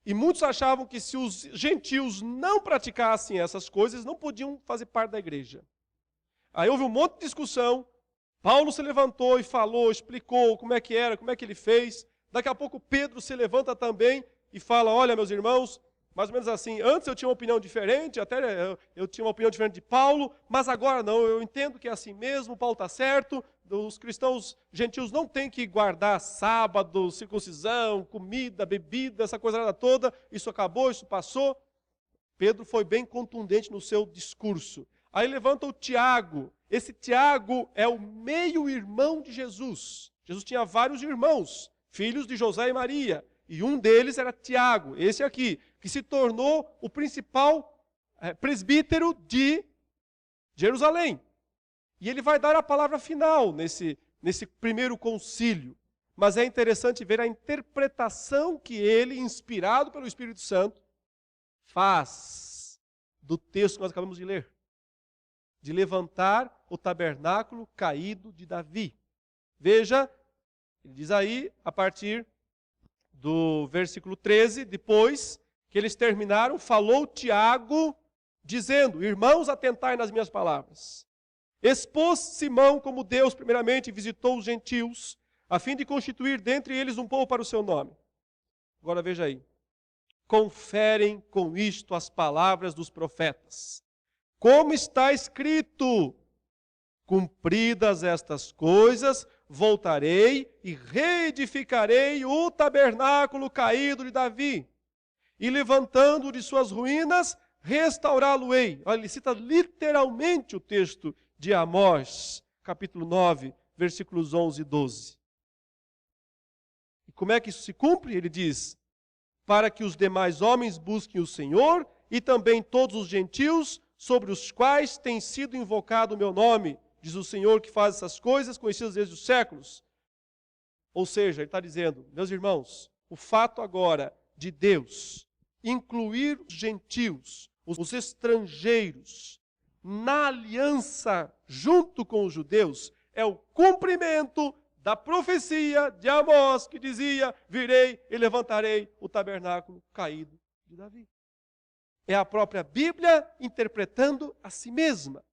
E muitos achavam que se os gentios não praticassem essas coisas, não podiam fazer parte da igreja. Aí houve um monte de discussão, Paulo se levantou e falou, explicou como é que era, como é que ele fez. Daqui a pouco Pedro se levanta também e fala, olha meus irmãos, mais ou menos assim, antes eu tinha uma opinião diferente, até eu tinha uma opinião diferente de Paulo, mas agora não, eu entendo que é assim mesmo, Paulo está certo, os cristãos gentios não têm que guardar sábado, circuncisão, comida, bebida, essa coisa toda, isso acabou, isso passou. Pedro foi bem contundente no seu discurso. Aí levanta o Tiago, esse Tiago é o meio-irmão de Jesus. Jesus tinha vários irmãos, filhos de José e Maria, e um deles era Tiago, esse aqui, que se tornou o principal presbítero de Jerusalém. E ele vai dar a palavra final nesse primeiro concílio. Mas é interessante ver a interpretação que ele, inspirado pelo Espírito Santo, faz do texto que nós acabamos de ler. De levantar o tabernáculo caído de Davi. Veja, ele diz aí, a partir do versículo 13, depois que eles terminaram, falou Tiago, dizendo, irmãos, atentai nas minhas palavras. Expôs Simão como Deus primeiramente visitou os gentios, a fim de constituir dentre eles um povo para o seu nome. Agora veja aí. Conferem com isto as palavras dos profetas. Como está escrito, cumpridas estas coisas, voltarei e reedificarei o tabernáculo caído de Davi, e levantando-o de suas ruínas, restaurá-lo-ei. Olha, ele cita literalmente o texto de Amós, capítulo 9, versículos 11 e 12. E como é que isso se cumpre? Ele diz, para que os demais homens busquem o Senhor, e também todos os gentios, sobre os quais tem sido invocado o meu nome, diz o Senhor que faz essas coisas, conhecidas desde os séculos. Ou seja, ele está dizendo, meus irmãos, o fato agora de Deus incluir os gentios, os estrangeiros, na aliança junto com os judeus, é o cumprimento da profecia de Amós, que dizia, virei e levantarei o tabernáculo caído de Davi. É a própria Bíblia interpretando a si mesma.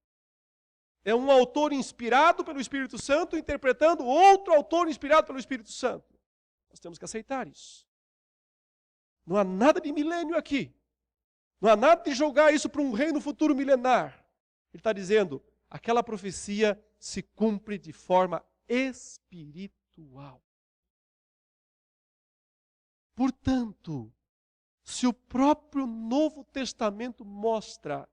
É um autor inspirado pelo Espírito Santo interpretando outro autor inspirado pelo Espírito Santo. Nós temos que aceitar isso. Não há nada de milênio aqui. Não há nada de jogar isso para um reino futuro milenar. Ele está dizendo, aquela profecia se cumpre de forma espiritual. Portanto, se o próprio Novo Testamento mostra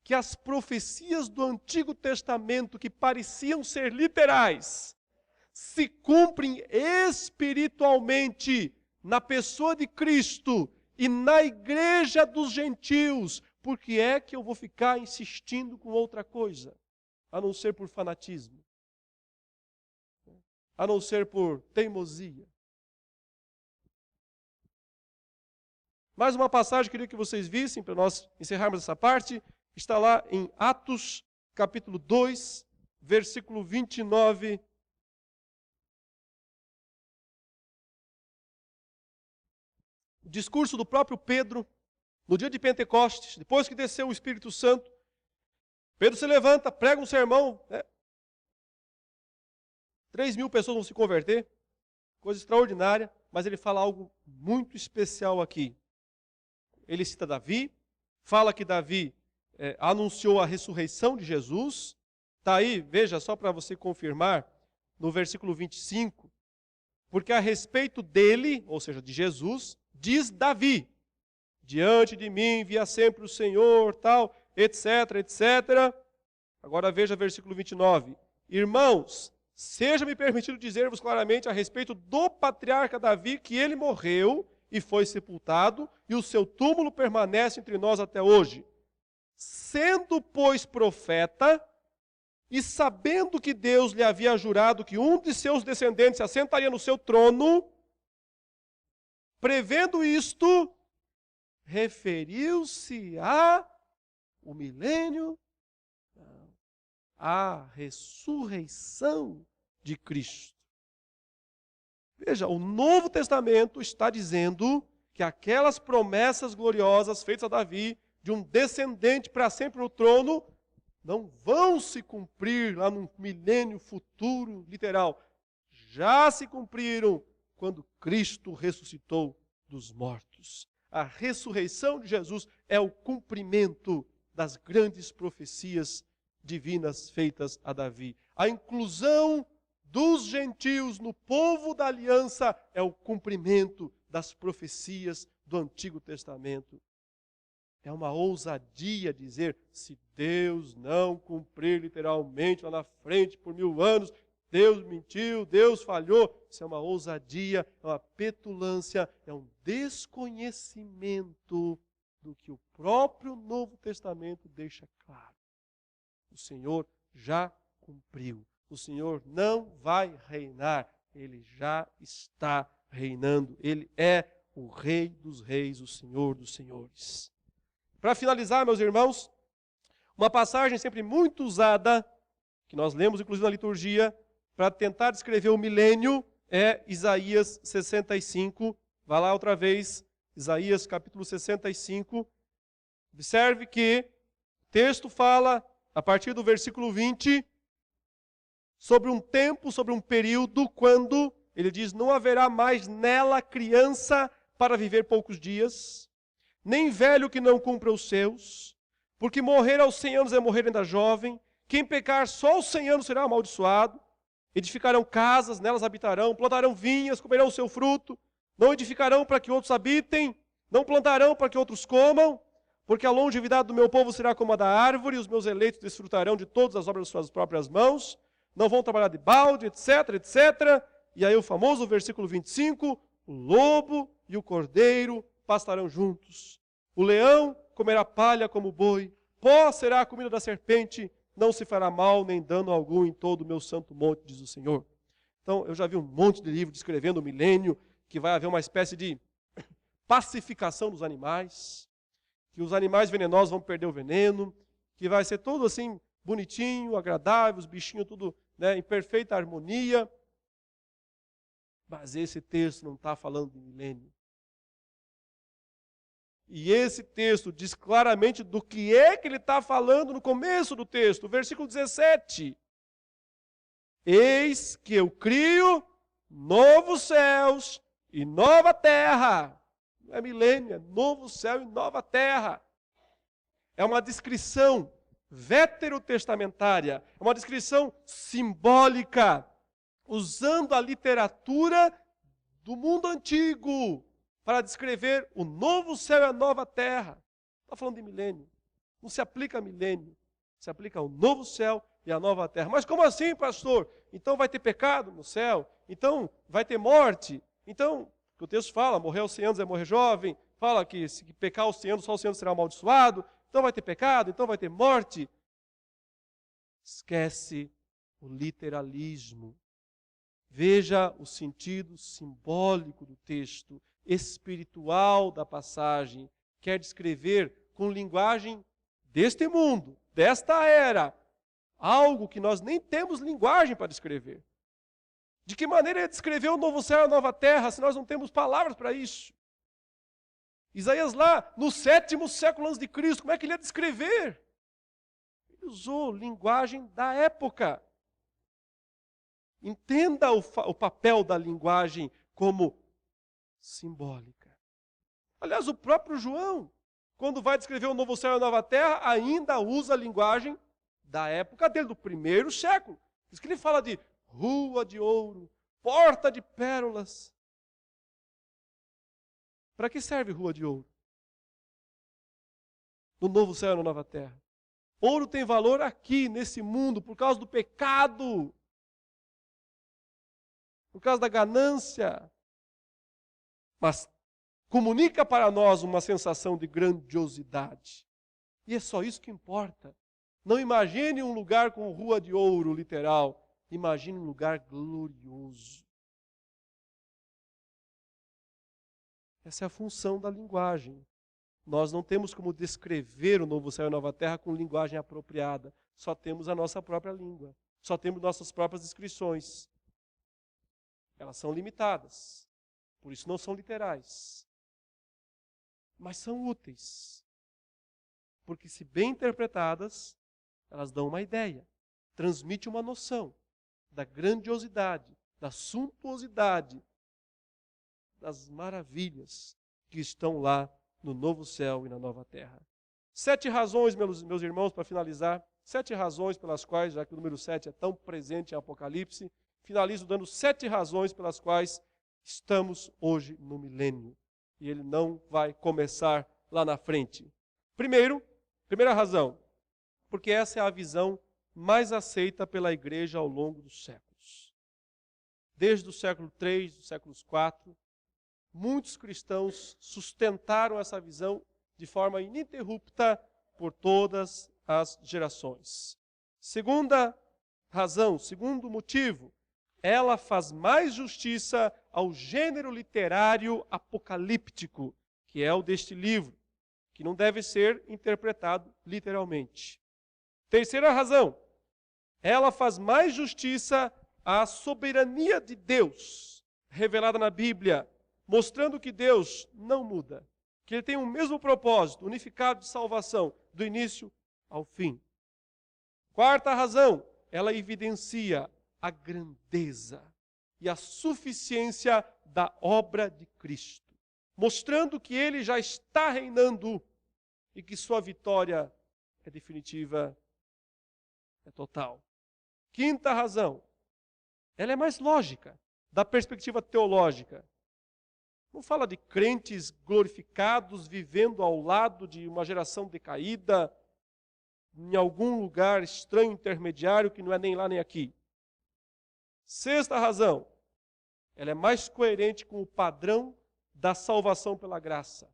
que as profecias do Antigo Testamento, que pareciam ser literais, se cumprem espiritualmente na pessoa de Cristo e na igreja dos gentios, por que é que eu vou ficar insistindo com outra coisa? A não ser por fanatismo. A não ser por teimosia. Mais uma passagem que eu queria que vocês vissem, para nós encerrarmos essa parte, está lá em Atos, capítulo 2, versículo 29. O discurso do próprio Pedro, no dia de Pentecostes, depois que desceu o Espírito Santo, Pedro se levanta, prega um sermão, 3.000 pessoas vão se converter, coisa extraordinária, mas ele fala algo muito especial aqui. Ele cita Davi, fala que Davi anunciou a ressurreição de Jesus. Está aí, veja, só para você confirmar, no versículo 25, porque a respeito dele, ou seja, de Jesus, diz Davi, diante de mim via sempre o Senhor, tal, etc, etc. Agora veja versículo 29. Irmãos, seja-me permitido dizer-vos claramente a respeito do patriarca Davi, que ele morreu e foi sepultado, e o seu túmulo permanece entre nós até hoje. Sendo, pois, profeta, e sabendo que Deus lhe havia jurado que um de seus descendentes se assentaria no seu trono, prevendo isto, referiu-se o milênio, a ressurreição de Cristo. Veja, o Novo Testamento está dizendo que aquelas promessas gloriosas feitas a Davi, de um descendente para sempre no trono, não vão se cumprir lá no milênio futuro literal. Já se cumpriram quando Cristo ressuscitou dos mortos. A ressurreição de Jesus é o cumprimento das grandes profecias divinas feitas a Davi. A inclusão dos gentios no povo da aliança é o cumprimento das profecias do Antigo Testamento. É uma ousadia dizer, se Deus não cumprir literalmente lá na frente por 1000 anos, Deus mentiu, Deus falhou. Isso é uma ousadia, é uma petulância, é um desconhecimento do que o próprio Novo Testamento deixa claro. O Senhor já cumpriu. O Senhor não vai reinar, Ele já está reinando. Ele é o Rei dos Reis, o Senhor dos Senhores. Para finalizar, meus irmãos, uma passagem sempre muito usada, que nós lemos inclusive na liturgia, para tentar descrever o milênio, é Isaías 65. Vá lá outra vez, Isaías capítulo 65. Observe que o texto fala, a partir do versículo 20, sobre um tempo, sobre um período, quando, ele diz, não haverá mais nela criança para viver poucos dias, nem velho que não cumpra os seus, porque morrer aos 100 anos é morrer ainda jovem, quem pecar só aos 100 anos será amaldiçoado, edificarão casas, nelas habitarão, plantarão vinhas, comerão o seu fruto, não edificarão para que outros habitem, não plantarão para que outros comam, porque a longevidade do meu povo será como a da árvore, e os meus eleitos desfrutarão de todas as obras de suas próprias mãos, não vão trabalhar de balde, etc, etc. E aí o famoso versículo 25, o lobo e o cordeiro pastarão juntos. O leão comerá palha como o boi, pó será a comida da serpente, não se fará mal nem dano algum em todo o meu santo monte, diz o Senhor. Então, eu já vi um monte de livro descrevendo o milênio, que vai haver uma espécie de pacificação dos animais, que os animais venenosos vão perder o veneno, que vai ser tudo assim, bonitinho, agradável, os bichinhos tudo, né, em perfeita harmonia. Mas esse texto não está falando de milênio. E esse texto diz claramente do que é que ele está falando no começo do texto, versículo 17. Eis que eu crio novos céus e nova terra. Não é milênio, é novo céu e nova terra. É uma descrição veterotestamentária, é uma descrição simbólica, usando a literatura do mundo antigo para descrever o novo céu e a nova terra. Não está falando de milênio. Não se aplica a milênio. Se aplica ao novo céu e à nova terra. Mas como assim, pastor? Então vai ter pecado no céu? Então vai ter morte? Então, o texto fala, morrer aos 100 anos é morrer jovem. Fala que se pecar aos 100 anos, só aos 100 anos será amaldiçoado. Então vai ter pecado, então vai ter morte. Esquece o literalismo. Veja o sentido simbólico do texto, espiritual da passagem. Quer descrever com linguagem deste mundo, desta era, algo que nós nem temos linguagem para descrever. De que maneira é descrever o novo céu e a nova terra, se nós não temos palavras para isso? Isaías lá, no 7º século antes de Cristo, como é que ele ia descrever? Ele usou linguagem da época. Entenda o papel da linguagem como simbólica. Aliás, o próprio João, quando vai descrever o novo céu e a nova terra, ainda usa a linguagem da época dele, do 1º século. Diz que ele fala de rua de ouro, porta de pérolas. Para que serve rua de ouro? No novo céu e na nova terra. Ouro tem valor aqui, nesse mundo, por causa do pecado, por causa da ganância. Mas comunica para nós uma sensação de grandiosidade. E é só isso que importa. Não imagine um lugar com rua de ouro, literal. Imagine um lugar glorioso. Essa é a função da linguagem. Nós não temos como descrever o novo céu e a nova terra com linguagem apropriada. Só temos a nossa própria língua. Só temos nossas próprias descrições. Elas são limitadas. Por isso não são literais. Mas são úteis. Porque se bem interpretadas, elas dão uma ideia. Transmite uma noção da grandiosidade, da suntuosidade, das maravilhas que estão lá no novo céu e na nova terra. 7 razões, meus irmãos, para finalizar. 7 razões pelas quais, já que o número 7 é tão presente em Apocalipse, finalizo dando 7 razões pelas quais estamos hoje no milênio. E ele não vai começar lá na frente. Primeira razão, porque essa é a visão mais aceita pela igreja ao longo dos séculos. Desde o século III, dos séculos IV, muitos cristãos sustentaram essa visão de forma ininterrupta por todas as gerações. Segunda razão, segundo motivo, ela faz mais justiça ao gênero literário apocalíptico, que é o deste livro, que não deve ser interpretado literalmente. Terceira razão, ela faz mais justiça à soberania de Deus, revelada na Bíblia, mostrando que Deus não muda, que Ele tem o mesmo propósito, unificado de salvação, do início ao fim. Quarta razão, ela evidencia a grandeza e a suficiência da obra de Cristo, mostrando que Ele já está reinando e que sua vitória é definitiva, é total. Quinta razão, ela é mais lógica, da perspectiva teológica. Não fala de crentes glorificados vivendo ao lado de uma geração decaída, em algum lugar estranho, intermediário, que não é nem lá nem aqui. Sexta razão, ela é mais coerente com o padrão da salvação pela graça.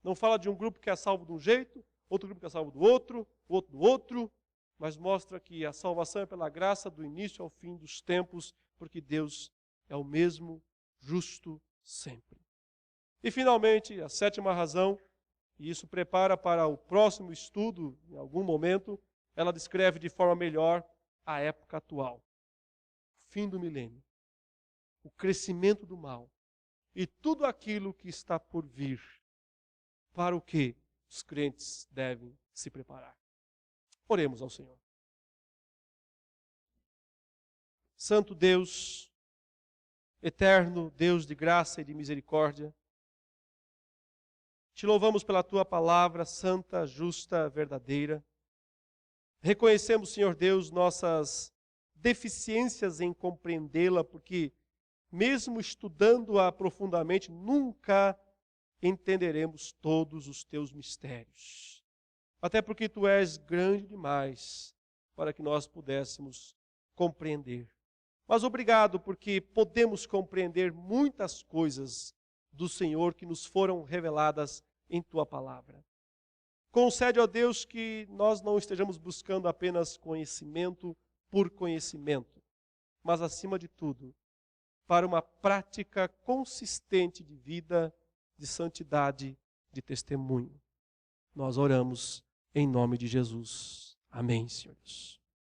Não fala de um grupo que é salvo de um jeito, outro grupo que é salvo do outro do outro, mas mostra que a salvação é pela graça do início ao fim dos tempos, porque Deus é o mesmo, justo sempre. E finalmente, a sétima razão, e isso prepara para o próximo estudo, em algum momento, ela descreve de forma melhor a época atual. O fim do milênio, o crescimento do mal e tudo aquilo que está por vir, para o que os crentes devem se preparar. Oremos ao Senhor. Santo Deus, eterno Deus de graça e de misericórdia, te louvamos pela tua palavra santa, justa, verdadeira. Reconhecemos, Senhor Deus, nossas deficiências em compreendê-la, porque mesmo estudando-a profundamente, nunca entenderemos todos os teus mistérios. Até porque tu és grande demais para que nós pudéssemos compreender. Mas obrigado, porque podemos compreender muitas coisas do Senhor que nos foram reveladas em tua palavra. Concede, ó Deus, que nós não estejamos buscando apenas conhecimento por conhecimento, mas acima de tudo, para uma prática consistente de vida, de santidade, de testemunho. Nós oramos em nome de Jesus. Amém, Senhor Deus.